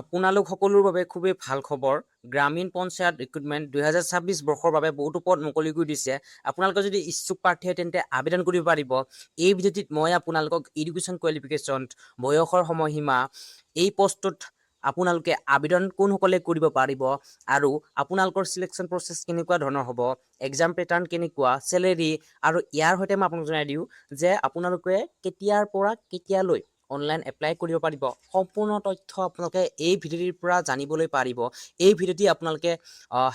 আপোনালোক সকলোৰ বাবে খুবেই ভাল খবৰ। গ্ৰামীণ পঞ্চায়ত ৰিক্ৰুটমেণ্ট 2026 বৰ্ষৰ বাবে বহুতো পদ মুকলি কৰি দিছে। আপোনালোকে যদি ইচ্ছুক প্ৰাৰ্থী হয় তেন্তে আবেদন কৰিব পাৰিব। এই ভিডিঅ'টিত মই আপোনালোকক এডুকেশ্যন কোৱালিফিকেশ্যন, বয়সৰ সময়সীমা, এই পষ্টটোত আপোনালোকে আবেদন কোনসকলে কৰিব পাৰিব আৰু আপোনালোকৰ চিলেকশ্যন প্ৰচেছ কেনেকুৱা ধৰণৰ হ'ব, এক্সাম পেটাৰ্ণ কেনেকুৱা, চেলেৰী আৰু ইয়াৰ সৈতে মই আপোনাক জনাই দিওঁ যে আপোনালোকে কেতিয়াৰ পৰা কেতিয়ালৈ অনলাইন এপ্লাই কৰিব পাৰিব। সম্পূৰ্ণ তথ্য আপোনালোকে এই ভিডিঅ'টিৰ পৰা জানিবলৈ পাৰিব। এই ভিডিঅ'টি আপোনালোকে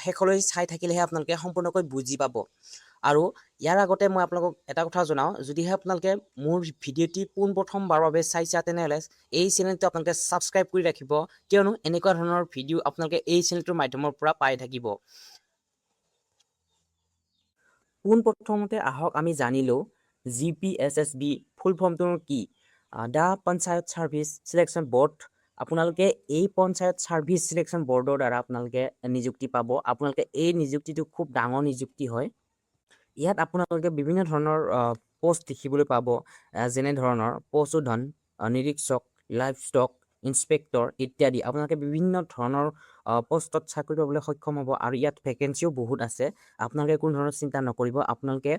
শেষলৈ চাই থাকিলেহে আপোনালোকে সম্পূৰ্ণকৈ বুজি পাব। আৰু ইয়াৰ আগতে মই আপোনালোকক এটা কথা জনাওঁ, যদিহে আপোনালোকে মোৰ ভিডিঅ'টি পোনপ্ৰথমবাৰৰ বাবে চাইছা তেনেহ'লে এই চেনেলটো আপোনালোকে ছাবস্ক্ৰাইব কৰি ৰাখিব, কিয়নো এনেকুৱা ধৰণৰ ভিডিঅ' আপোনালোকে এই চেনেলটোৰ মাধ্যমৰ পৰা পাই থাকিব। পোনপ্ৰথমতে আহক আমি জানি লওঁ GPSSB ফুল ফৰ্মটো কি। The panchayat service selection board. আপোনালোকে এই পঞ্চায়ত ছাৰ্ভিচ চিলেকশ্যন বৰ্ডৰ দ্বাৰা আপোনালোকে নিযুক্তি পাব। আপোনালোকে এই নিযুক্তিটো খুব ডাঙৰ নিযুক্তি হয়। ইয়াত আপোনালোকে বিভিন্ন ধৰণৰ পোষ্ট দেখিবলৈ পাব, যেনে ধৰণৰ পশুধন নিৰীক্ষক, লাইফ ষ্টক ইনস্পেক্টৰ ইত্যাদি। আপোনালোকে বিভিন্ন ধৰণৰ পোষ্টত চাকৰি পাবলৈ সক্ষম হ'ব আৰু ইয়াত ভেকেঞ্চিও বহুত আছে। আপোনালোকে কোনো ধৰণৰ চিন্তা নকৰিব। আপোনালোকে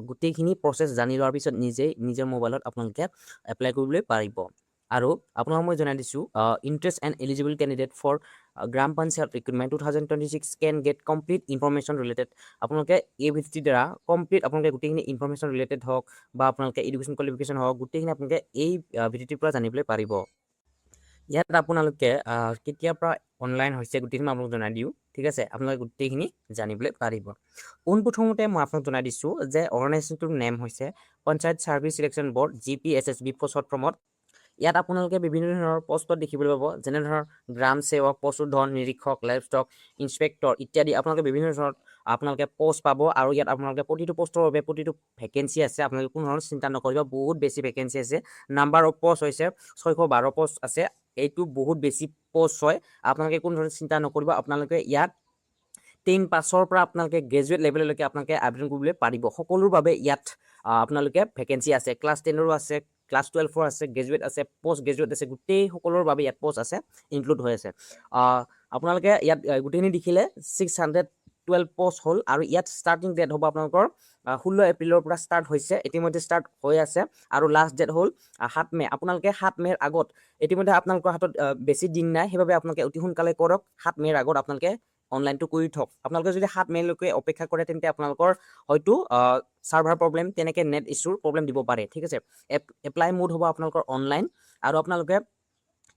গোটেইখিনি প্ৰচেছ জানি লোৱাৰ পিছত নিজেই নিজৰ মোবাইলত আপোনালোকে এপ্লাই কৰিবলৈ পাৰিব। আৰু আপোনাক মই জনাই দিছোঁ, interest and eligible candidate for গ্ৰাম panchayat recruitment 2026 can get complete information related. আপোনালোকে এই ভিডিঅ'টিৰ দ্বাৰা কমপ্লিট আপোনালোকে গোটেইখিনি ইনফৰমেশ্যন ৰিলেটেড হওক বা আপোনালোকে এডুকেশ্যন কোৱালিফিকেশ্যন হওক, গোটেইখিনি আপোনালোকে এই ভিডিঅ'টিৰ পৰা জানিবলৈ পাৰিব। ইয়াত আপোনালোকে কেতিয়াৰ পৰা অনলাইন হৈছে গোটেইখিনি মই আপোনালোক জনাই দিওঁ, ঠিক আছে। আপোনালোকে গোটেইখিনি জানিবলৈ পাৰিব। পোনপ্ৰথমতে মই আপোনাক জনাই দিছোঁ যে অৰ্গেনাইজেশ্যনটোৰ নেম হৈছে panchayat service selection board, GPSSB short ফৰ্মত। ইয়াত আপোনালোকে বিভিন্ন ধৰণৰ পষ্টত দেখিবলৈ পাব, যেনে ধৰণৰ গ্ৰাম সেৱক, পশুধন নিৰীক্ষক, লাইফ ষ্টক ইনস্পেক্টৰ ইত্যাদি। আপোনালোকে বিভিন্ন ধৰণৰ আপোনালোকে পোষ্ট পাব আৰু ইয়াত আপোনালোকে প্ৰতিটো পোষ্টৰ বাবে প্ৰতিটো ভেকেঞ্চি আছে। আপোনালোকে কোনো ধৰণৰ চিন্তা নকৰিব, বহুত বেছি ভেকেঞ্চি আছে। নাম্বাৰ অফ পোষ্ট হৈছে 612 পোষ্ট আছে। এইটো বহুত বেছি পোষ্ট হয়। আপোনালোকে কোনো ধৰণৰ চিন্তা নকৰিব। আপোনালোকে ইয়াত 10 পাছৰ পৰা আপোনালোকে গ্ৰেজুৱেট লেভেললৈকে আপোনালোকে আবেদন কৰিবলৈ পাৰিব। সকলোৰ বাবে ইয়াত আপোনালোকে ভেকেঞ্চি আছে। ক্লাছ 10ৰো আছে, ক্লাছ 12ৰ আছে, গ্ৰেজুৱেট আছে, পষ্ট গ্ৰেজুৱেট আছে, গোটেই সকলোৰ বাবে ইয়াত পষ্ট আছে, ইনক্লুড হৈ আছে। আপোনালোকে ইয়াত গোটেইখিনি দেখিলে 612 পষ্ট হ'ল আৰু ইয়াত ষ্টাৰ্টিং ডেট হ'ব আপোনালোকৰ 16 এপ্ৰিলৰ পৰা ষ্টাৰ্ট হৈছে, ইতিমধ্যে ষ্টাৰ্ট হৈ আছে আৰু লাষ্ট ডেট হ'ল 7 মে'। আপোনালোকে 7 মে'ৰ আগত, ইতিমধ্যে আপোনালোকৰ হাতত বেছি দিন নাই, সেইবাবে আপোনালোকে অতি সোনকালে কৰক। 7 মে'ৰ আগত আপোনালোকে অনলাইনটো কৰি থওক। আপোনালোকে যদি 7 মে'লৈকে অপেক্ষা কৰে তেন্তে আপোনালোকৰ হয়তো ছাৰ্ভাৰ প্ৰব্লেম, তেনেকৈ নেট ইছ্যুৰ প্ৰব্লেম দিব পাৰে, ঠিক আছে। এপ্লাই মোড হ'ব আপোনালোকৰ অনলাইন। আৰু আপোনালোকে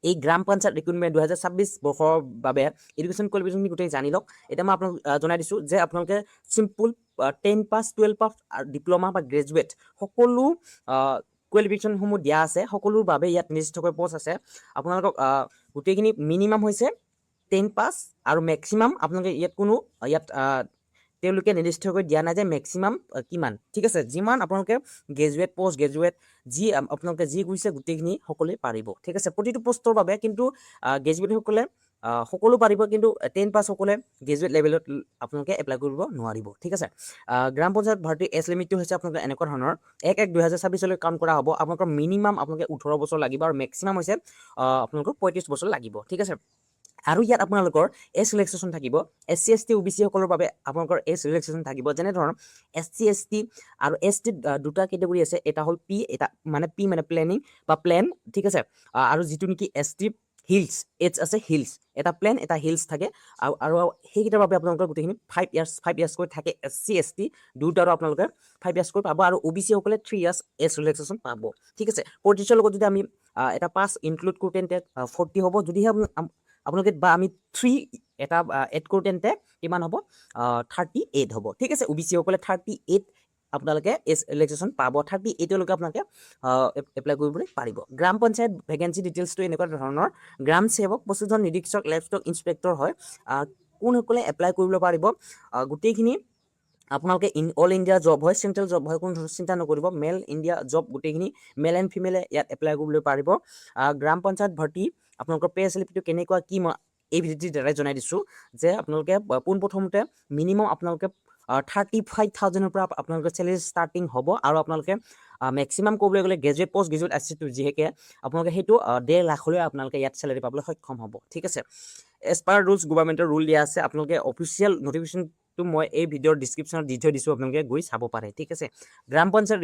এই গ্ৰাম পঞ্চায়ত ৰিক্ৰুটমেণ্ট 2026 বৰ্ষৰ বাবে এডুকেশ্যন কোৱালিফিকেশ্যন গোটেই জানি লওক। এতিয়া মই আপোনাক জনাই দিছোঁ যে আপোনালোকে চিম্পুল 10 পাছ, 12 পাছ, ডিপ্ল'মা বা গ্ৰেজুৱেট সকলো কোৱালিফিকেশ্যনসমূহ দিয়া আছে। সকলোৰ বাবে ইয়াত নিৰ্দিষ্টকৈ পষ্ট আছে। আপোনালোকক গোটেইখিনি মিনিমাম হৈছে 10 পাছ আৰু মেক্সিমাম আপোনালোকে ইয়াত তেওঁলোকে নিৰ্দিষ্টকৈ দিয়া নাই যে মেক্সিমাম কিমান, ঠিক আছে। যিমান আপোনালোকে গ্ৰেজুৱেট, পষ্ট গ্ৰেজুৱেট আপোনালোকে যি কৰিছে গোটেইখিনি সকলোৱে পাৰিব, ঠিক আছে। প্ৰতিটো পষ্টৰ বাবে কিন্তু গ্ৰেজুৱেটসকলে সকলো পাৰিব, কিন্তু 10 পাছ সকলে গ্ৰেজুৱেট লেভেলত আপোনালোকে এপ্লাই কৰিব নোৱাৰিব, ঠিক আছে। গ্ৰাম পঞ্চায়ত ভৰ্তি এজ লিমিটটো হৈছে আপোনালোকে এনেকুৱা ধৰণৰ 1/1/2026 কাউণ্ট কৰা হ'ব। আপোনালোকৰ মিনিমাম আপোনালোকে 18 বছৰ লাগিব আৰু মেক্সিমাম হৈছে আপোনালোকৰ 35 বছৰ লাগিব, ঠিক আছে। আৰু ইয়াত আপোনালোকৰ এজ ৰিলেক্সেশ্যন থাকিব। SC ST OBC সকলৰ বাবে আপোনালোকৰ এজ ৰিলেক্সেশ্যন থাকিব। যেনে ধৰণৰ SC ST আৰু ST দুটা কেটেগৰী আছে। এটা হ'ল P, এটা মানে P মানে প্লেনিং বা প্লেন, ঠিক আছে। আৰু যিটো নেকি ST হিলছ, H আছে হিলছ, এটা প্লেন এটা হিলছ থাকে। আৰু সেইকেইটাৰ বাবে আপোনালোকৰ গোটেইখিনি 5 ইয়াৰ্ছকৈ থাকে। SC ST দুটাৰো আপোনালোকে 5 ইয়াৰ্ছকৈ পাব আৰু OBC সকলে 3 ইয়াৰ্ছ এজ ৰিলেক্সেশ্যন পাব, ঠিক আছে। 35ৰ লগত যদি আমি এটা পাছ ইনক্লুড কৰোঁ তেন্তে 40 হ'ব। যদিহে আপোনালোকে বা আমি 3 এটা এড কৰোঁ তেন্তে কিমান হ'ব, 38 হ'ব, ঠিক আছে। OBC সকলে 38 আপোনালোকে এজ ৰিলেক্সেশ্যন পাব। 38লৈকে আপোনালোকে এপ্লাই কৰিবলৈ পাৰিব। গ্ৰাম পঞ্চায়ত ভেকেঞ্চি ডিটেইলছটো এনেকুৱা ধৰণৰ। গ্ৰাম সেৱক, পশুধন নিৰীক্ষক, লাইফ ষ্টক ইনস্পেক্টৰ হয়। কোনসকলে এপ্লাই কৰিব পাৰিব, গোটেইখিনি আপোনালোকে অল ইণ্ডিয়া জব হয়, চেণ্ট্ৰেল জব হয়, কোনো ধৰণৰ চিন্তা নকৰিব। মেল ইণ্ডিয়া জব গোটেইখিনি মেল এণ্ড ফিমেলে ইয়াত এপ্লাই কৰিবলৈ পাৰিব। গ্ৰাম পঞ্চায়ত ভৰ্তি আপোনালোকৰ পে স্লিপটো কেনেকুৱা কি মই এই ভিডিঅ'টিৰ দ্বাৰাই জনাই দিছোঁ যে আপোনালোকে পোনপ্ৰথমতে মিনিমাম আপোনালোকে 35,000-ৰ পৰা আপোনালোকৰ চেলেৰি ষ্টাৰ্টিং হ'ব আৰু আপোনালোকে মেক্সিমাম ক'বলৈ গ'লে গ্ৰেজুৱেট পষ্ট গ্ৰেজুৱেট এচিষ্টেণ্ট যিহেকে আপোনালোকে সেইটো 1.5 লাখলৈ আপোনালোকে ইয়াত চেলেৰি পাবলৈ সক্ষম হ'ব ঠিক আছে এজ পাৰ ৰুলছ গভৰ্ণমেণ্টৰ ৰুল দিয়া আছে আপোনালোকে অফিচিয়েল নটিফিকেশ্যনটো মই এই ভিডিঅ'ৰ ডিছক্ৰিপশ্যনত দি থৈ দিছোঁ আপোনালোকে গৈ চাব পাৰে ঠিক আছে গ্ৰাম পঞ্চায়ত